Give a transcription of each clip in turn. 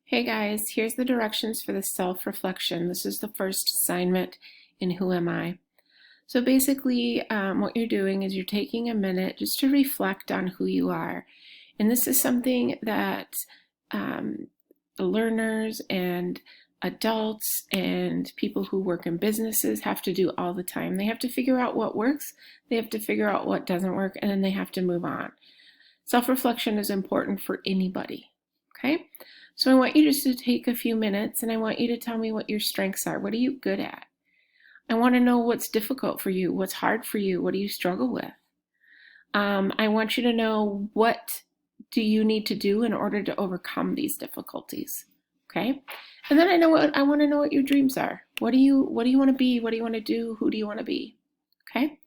Hey guys, here's the directions for the self-reflection. This is the first assignment in Who Am I? So basically, what you're doing is you're taking a minute just to reflect on who you are. And this is something that um, learners and adults and people who work in businesses have to do all the time. They have to figure out what works, they have to figure out what doesn't work, and then they have to move on. Self-reflection is important for anybody, okay? So I want you just to take a few minutes and I want you to tell me what your strengths are. What are you good at? I want to know what's difficult for you, what's hard for you, what do you struggle with? I want you to know what do you need to do in order to overcome these difficulties, okay? And then I want to know what your dreams are. What do you want to be? What do you want to do? Who do you want to be? Okay?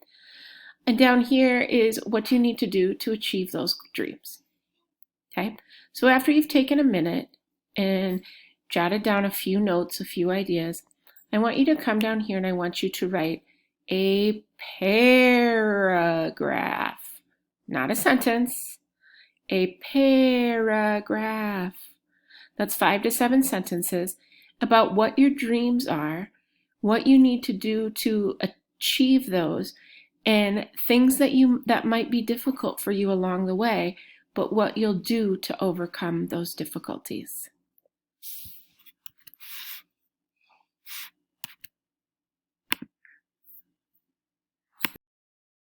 And down here is what you need to do to achieve those dreams. Okay, so after you've taken a minute and jotted down a few notes, a few ideas, I want you to come down here and I want you to write a paragraph, not a sentence, a paragraph. That's 5 to 7 sentences about what your dreams are, what you need to do to achieve those, and things that might be difficult for you along the way, but what you'll do to overcome those difficulties.